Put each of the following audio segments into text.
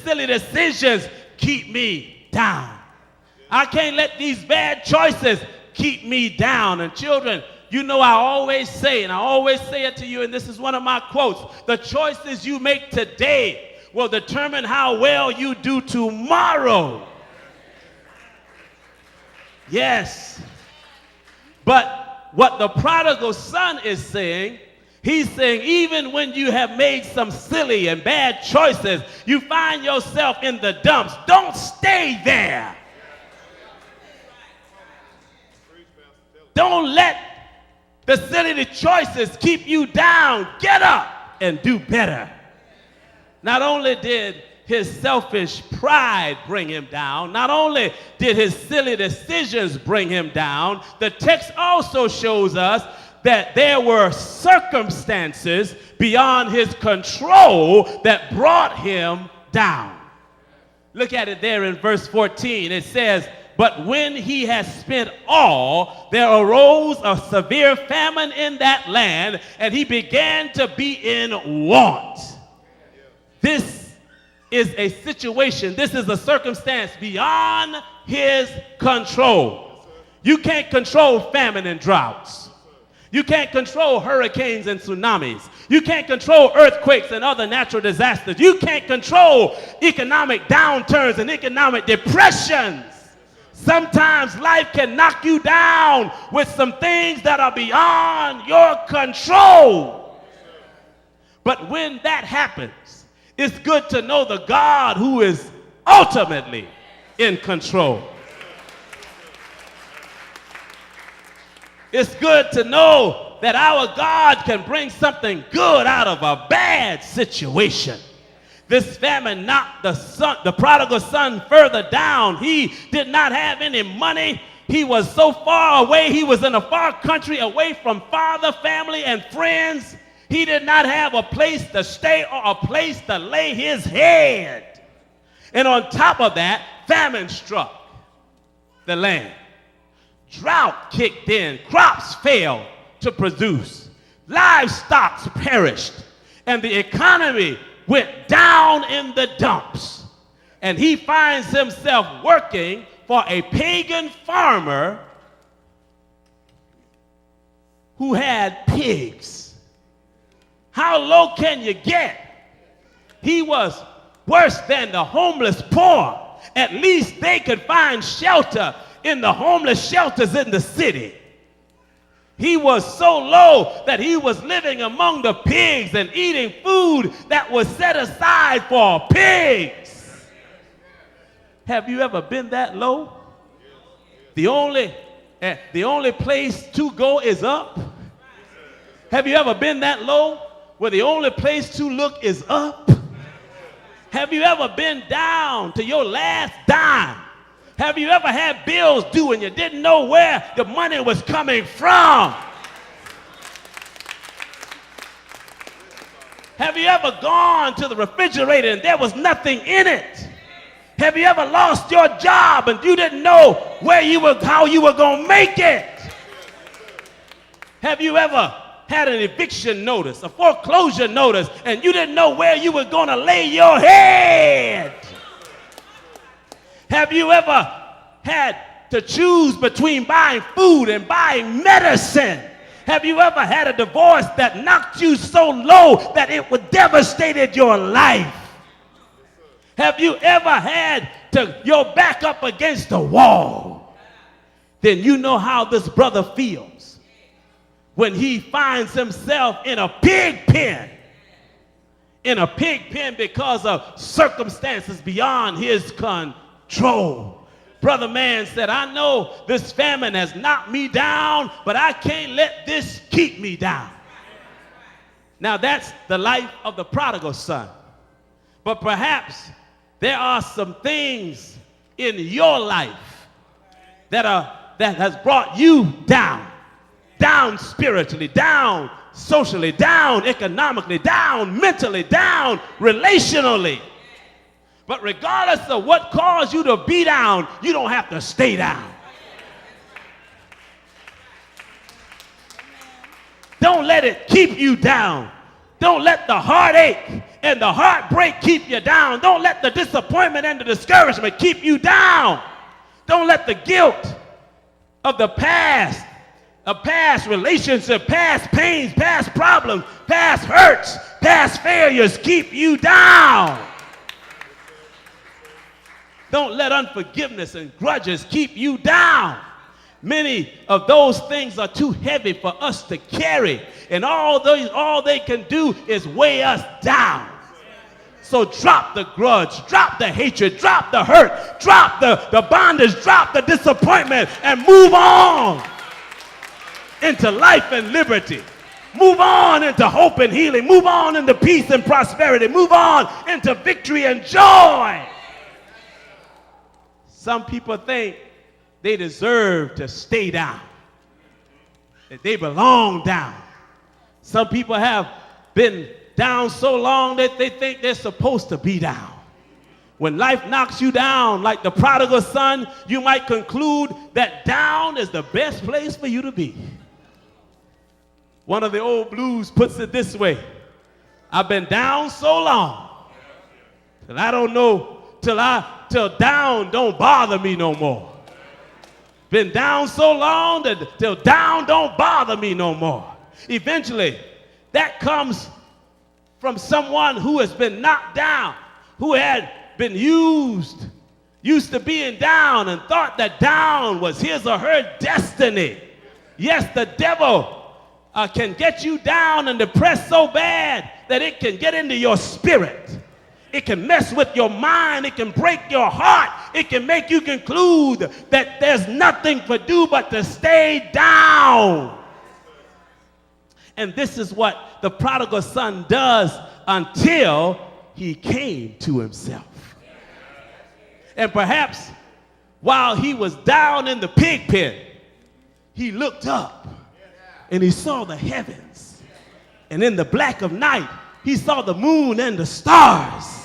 silly decisions keep me down. I can't let these bad choices keep me down. And children, you know I always say, and I always say it to you, and this is one of my quotes, the choices you make today will determine how well you do tomorrow. Yes. But what the prodigal son is saying, he's saying even when you have made some silly and bad choices, you find yourself in the dumps. Don't stay there. Don't let the silly choices keep you down. Get up and do better. Not only did his selfish pride bring him down, not only did his silly decisions bring him down, the text also shows us that there were circumstances beyond his control that brought him down. Look at it there in verse 14. It says, but when he had spent all, there arose a severe famine in that land, and he began to be in want. This is a situation, this is a circumstance beyond his control. You can't control famine and droughts. You can't control hurricanes and tsunamis. You can't control earthquakes and other natural disasters. You can't control economic downturns and economic depressions. Sometimes life can knock you down with some things that are beyond your control. But when that happens, it's good to know the God who is ultimately in control. It's good to know that our God can bring something good out of a bad situation. This famine knocked the prodigal son further down. He did not have any money. He was so far away. He was in a far country away from father, family, and friends. He did not have a place to stay or a place to lay his head. And on top of that, famine struck the land. Drought kicked in. Crops failed to produce. Livestock perished. And the economy went down in the dumps. And he finds himself working for a pagan farmer who had pigs. How low can you get? He was worse than the homeless poor. At least they could find shelter in the homeless shelters in the city. He was so low that he was living among the pigs and eating food that was set aside for pigs. Have you ever been that low? The only place to go is up. Have you ever been that low where the only place to look is up? Have you ever been down to your last dime? Have you ever had bills due and you didn't know where the money was coming from? Have you ever gone to the refrigerator and there was nothing in it? Have you ever lost your job and you didn't know how you were going to make it? Have you ever had an eviction notice, a foreclosure notice, and you didn't know where you were going to lay your head? Have you ever had to choose between buying food and buying medicine? Have you ever had a divorce that knocked you so low that it would devastated your life? Have you ever had your back up against the wall? Then you know how this brother feels when he finds himself in a pig pen. In a pig pen because of circumstances beyond his control. Brother man said, I know this famine has knocked me down, but I can't let this keep me down. Now that's the life of the prodigal son. But perhaps there are some things in your life that has brought you down. Down spiritually, down socially, down economically, down mentally, down relationally. But regardless of what caused you to be down, you don't have to stay down. Don't let it keep you down. Don't let the heartache and the heartbreak keep you down. Don't let the disappointment and the discouragement keep you down. Don't let the guilt of the past, a past relationship, past pains, past problems, past hurts, past failures keep you down. Don't let unforgiveness and grudges keep you down. Many of those things are too heavy for us to carry, and all they can do is weigh us down. So drop the grudge, drop the hatred, drop the hurt, drop the bondage, drop the disappointment, and move on into life and liberty. Move on into hope and healing. Move on into peace and prosperity. Move on into victory and joy. Some people think they deserve to stay down, that they belong down. Some people have been down so long that they think they're supposed to be down. When life knocks you down like the prodigal son, you might conclude that down is the best place for you to be. One of the old blues puts it this way: I've been down so long that I don't know till down don't bother me no more. Been down so long that till down don't bother me no more. Eventually, that comes from someone who has been knocked down, who had been used to being down and thought that down was his or her destiny. Yes, the devil can get you down and depressed so bad that it can get into your spirit. It can mess with your mind. It can break your heart. It can make you conclude that there's nothing to do but to stay down. And this is what the prodigal son does until he came to himself. And perhaps while he was down in the pig pen, he looked up and he saw the heavens. And in the black of night, he saw the moon and the stars.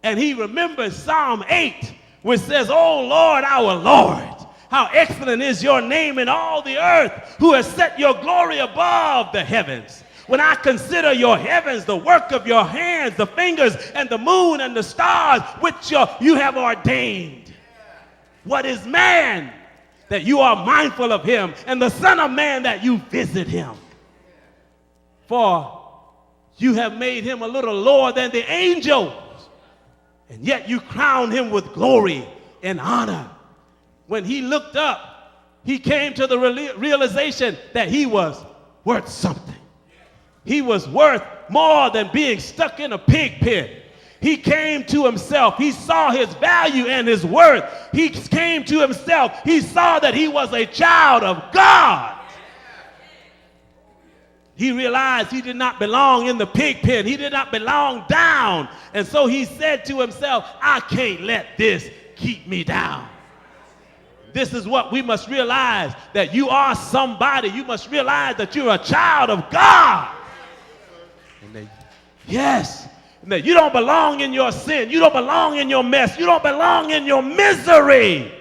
And he remembered Psalm 8, which says, "Oh Lord, our Lord, how excellent is your name in all the earth, who has set your glory above the heavens. When I consider your heavens, the work of your hands, the fingers and the moon and the stars, which you have ordained. What is man that you are mindful of him, and the Son of Man that you visit him? For you have made him a little lower than the angels, and yet you crown him with glory and honor." When he looked up, he came to the realization that he was worth something. He was worth more than being stuck in a pig pen. He came to himself. He saw his value and his worth. He came to himself. He saw that he was a child of God. He realized he did not belong in the pig pen. He did not belong down. And so he said to himself, I can't let this keep me down. This is what we must realize, that you are somebody. You must realize that you're a child of God. And that you don't belong in your sin. You don't belong in your mess. You don't belong in your misery.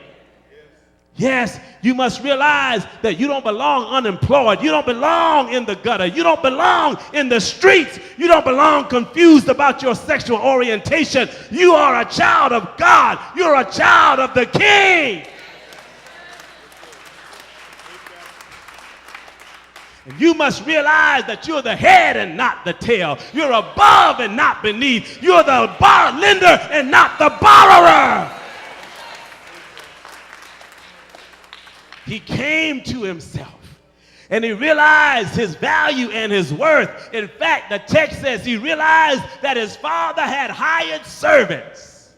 Yes, you must realize that you don't belong unemployed. You don't belong in the gutter. You don't belong in the streets. You don't belong confused about your sexual orientation. You are a child of God. You're a child of the King. And you must realize that you're the head and not the tail. You're above and not beneath. You're the lender and not the borrower. He came to himself and he realized his value and his worth. In fact, the text says he realized that his father had hired servants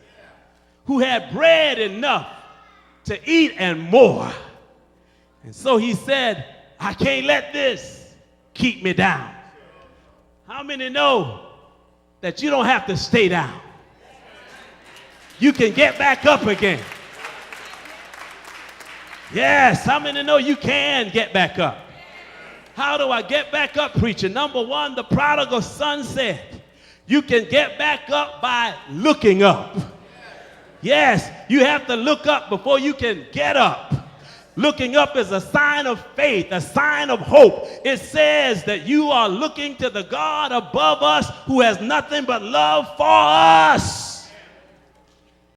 who had bread enough to eat and more. And so he said, I can't let this keep me down. How many know that you don't have to stay down? You can get back up again. Yes, how many know you can get back up? How do I get back up, preacher? Number one, the prodigal son said, you can get back up by looking up. Yes, you have to look up before you can get up. Looking up is a sign of faith, a sign of hope. It says that you are looking to the God above us who has nothing but love for us.